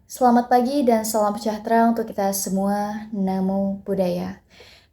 Selamat pagi dan salam sejahtera untuk kita semua. Namo Buddhaya.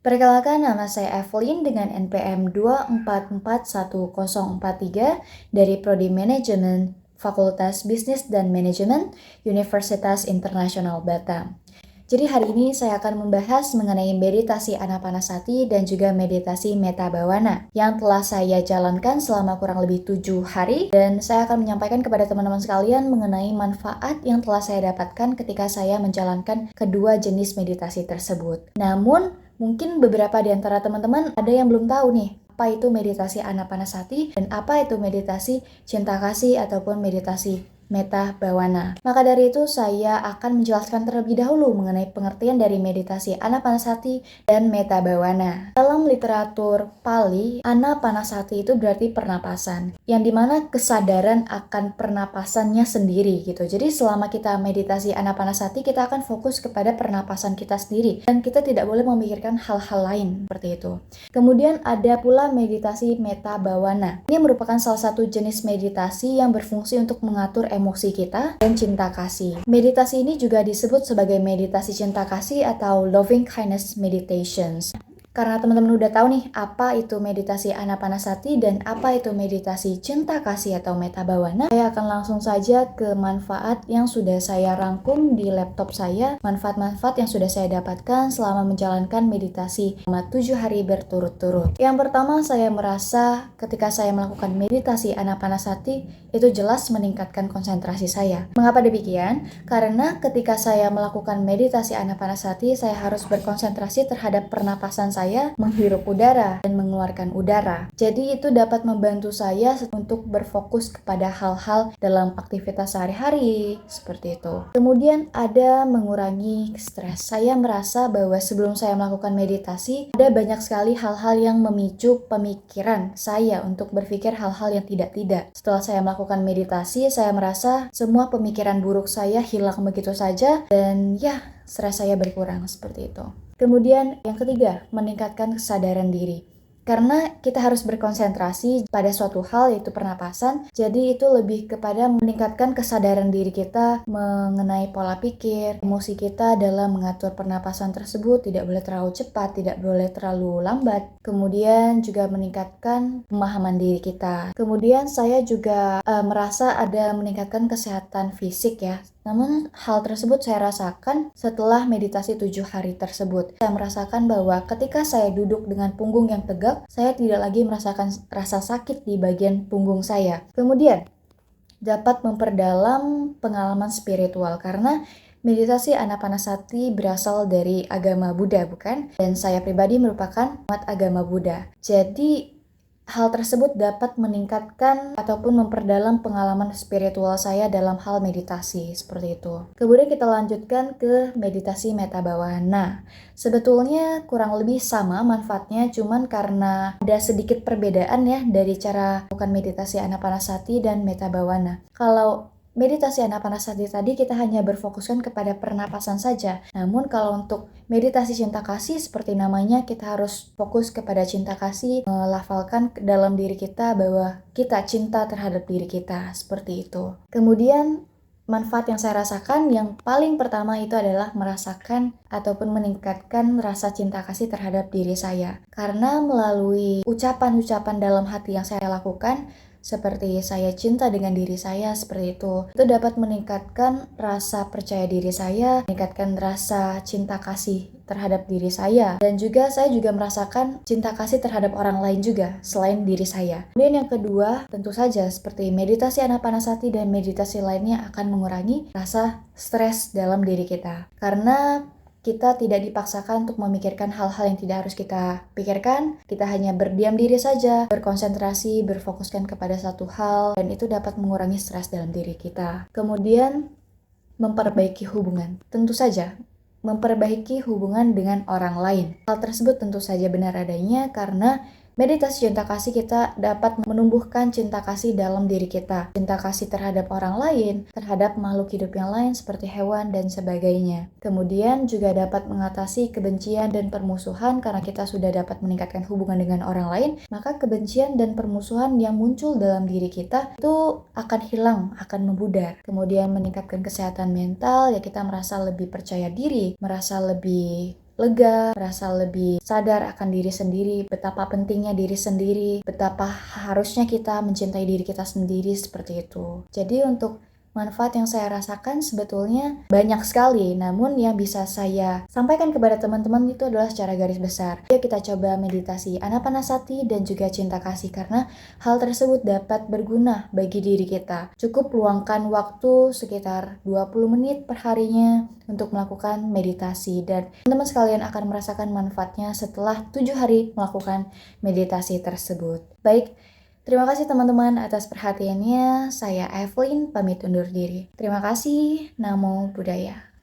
Perkenalkan, nama saya Evelyn dengan NPM 2441043 dari Prodi Manajemen Fakultas Bisnis dan Manajemen Universitas Internasional Batam. Jadi hari ini saya akan membahas mengenai meditasi Anapanasati dan juga meditasi Metta Bhavana yang telah saya jalankan selama kurang lebih 7 hari, dan saya akan menyampaikan kepada teman-teman sekalian mengenai manfaat yang telah saya dapatkan ketika saya menjalankan kedua jenis meditasi tersebut. Namun mungkin beberapa di antara teman-teman ada yang belum tahu nih, apa itu meditasi Anapanasati dan apa itu meditasi cinta kasih ataupun meditasi Metta Bhavana. Maka dari itu saya akan menjelaskan terlebih dahulu mengenai pengertian dari meditasi Anapanasati dan Metta Bhavana. Dalam literatur Pali, Anapanasati itu berarti pernapasan, yang dimana kesadaran akan pernapasannya sendiri gitu. Jadi selama kita meditasi Anapanasati, kita akan fokus kepada pernapasan kita sendiri dan kita tidak boleh memikirkan hal-hal lain seperti itu. Kemudian ada pula meditasi Metta Bhavana. Ini merupakan salah satu jenis meditasi yang berfungsi untuk mengatur emosi kita dan cinta kasih. Meditasi ini juga disebut sebagai meditasi cinta kasih atau loving kindness meditations. Karena teman-teman udah tahu nih apa itu meditasi Anapanasati dan apa itu meditasi cinta kasih atau Metta Bhavana, saya akan langsung saja ke manfaat yang sudah saya rangkum di laptop saya, manfaat-manfaat yang sudah saya dapatkan selama menjalankan meditasi selama 7 hari berturut-turut. Yang pertama, saya merasa ketika saya melakukan meditasi Anapanasati itu jelas meningkatkan konsentrasi saya. Mengapa demikian? Karena ketika saya melakukan meditasi Anapanasati, saya harus berkonsentrasi terhadap pernapasan saya menghirup udara dan mengeluarkan udara. Jadi itu dapat membantu saya untuk berfokus kepada hal-hal dalam aktivitas sehari-hari, seperti itu. Kemudian ada mengurangi stres. Saya merasa bahwa sebelum saya melakukan meditasi, ada banyak sekali hal-hal yang memicu pemikiran saya untuk berpikir hal-hal yang tidak-tidak. Setelah saya melakukan meditasi, saya merasa semua pemikiran buruk saya hilang begitu saja dan stres saya berkurang seperti itu. Kemudian yang ketiga, meningkatkan kesadaran diri. Karena kita harus berkonsentrasi pada suatu hal yaitu pernapasan, jadi itu lebih kepada meningkatkan kesadaran diri kita mengenai pola pikir, emosi kita dalam mengatur pernapasan tersebut, tidak boleh terlalu cepat, tidak boleh terlalu lambat. Kemudian juga meningkatkan pemahaman diri kita. Kemudian saya juga merasa ada meningkatkan kesehatan fisik ya. Namun hal tersebut saya rasakan setelah meditasi 7 hari tersebut. Saya merasakan bahwa ketika saya duduk dengan punggung yang tegak, saya tidak lagi merasakan rasa sakit di bagian punggung saya. Kemudian dapat memperdalam pengalaman spiritual karena meditasi Anapanasati berasal dari agama Buddha, bukan? Dan saya pribadi merupakan umat agama Buddha. Jadi hal tersebut dapat meningkatkan ataupun memperdalam pengalaman spiritual saya dalam hal meditasi, seperti itu. Kemudian kita lanjutkan ke meditasi Metta Bhavana. Sebetulnya kurang lebih sama manfaatnya, cuman karena ada sedikit perbedaan ya dari cara melakukan meditasi Anapanasati dan Metta Bhavana. Kalau meditasi Anapanasati tadi kita hanya berfokuskan kepada pernapasan saja. Namun kalau untuk meditasi cinta kasih seperti namanya, kita harus fokus kepada cinta kasih, melafalkan dalam diri kita bahwa kita cinta terhadap diri kita, seperti itu. Kemudian manfaat yang saya rasakan yang paling pertama itu adalah merasakan ataupun meningkatkan rasa cinta kasih terhadap diri saya. Karena melalui ucapan-ucapan dalam hati yang saya lakukan, seperti saya cinta dengan diri saya, seperti itu dapat meningkatkan rasa percaya diri saya, meningkatkan rasa cinta kasih terhadap diri saya, dan juga saya juga merasakan cinta kasih terhadap orang lain juga selain diri saya. Kemudian yang kedua, tentu saja seperti meditasi Anapanasati dan meditasi lainnya akan mengurangi rasa stres dalam diri kita, karena kita tidak dipaksakan untuk memikirkan hal-hal yang tidak harus kita pikirkan. Kita hanya berdiam diri saja, berkonsentrasi, berfokuskan kepada satu hal, dan itu dapat mengurangi stres dalam diri kita. Kemudian, memperbaiki hubungan. Tentu saja, memperbaiki hubungan dengan orang lain. Hal tersebut tentu saja benar adanya karena Meditasi cinta kasih kita dapat menumbuhkan cinta kasih dalam diri kita. Cinta kasih terhadap orang lain, terhadap makhluk hidup yang lain seperti hewan dan sebagainya. Kemudian juga dapat mengatasi kebencian dan permusuhan karena kita sudah dapat meningkatkan hubungan dengan orang lain, maka kebencian dan permusuhan yang muncul dalam diri kita itu akan hilang, akan memudar. Kemudian meningkatkan kesehatan mental, ya kita merasa lebih percaya diri, merasa lebih lega, merasa lebih sadar akan diri sendiri, betapa pentingnya diri sendiri, betapa harusnya kita mencintai diri kita sendiri seperti itu. Jadi untuk manfaat yang saya rasakan sebetulnya banyak sekali, namun yang bisa saya sampaikan kepada teman-teman itu adalah secara garis besar. Yuk kita coba meditasi Anapanasati dan juga cinta kasih karena hal tersebut dapat berguna bagi diri kita. Cukup luangkan waktu sekitar 20 menit per harinya untuk melakukan meditasi dan teman-teman sekalian akan merasakan manfaatnya setelah 7 hari melakukan meditasi tersebut. Baik, terima kasih teman-teman atas perhatiannya. Saya Evelyn pamit undur diri. Terima kasih. Namo Buddhaya.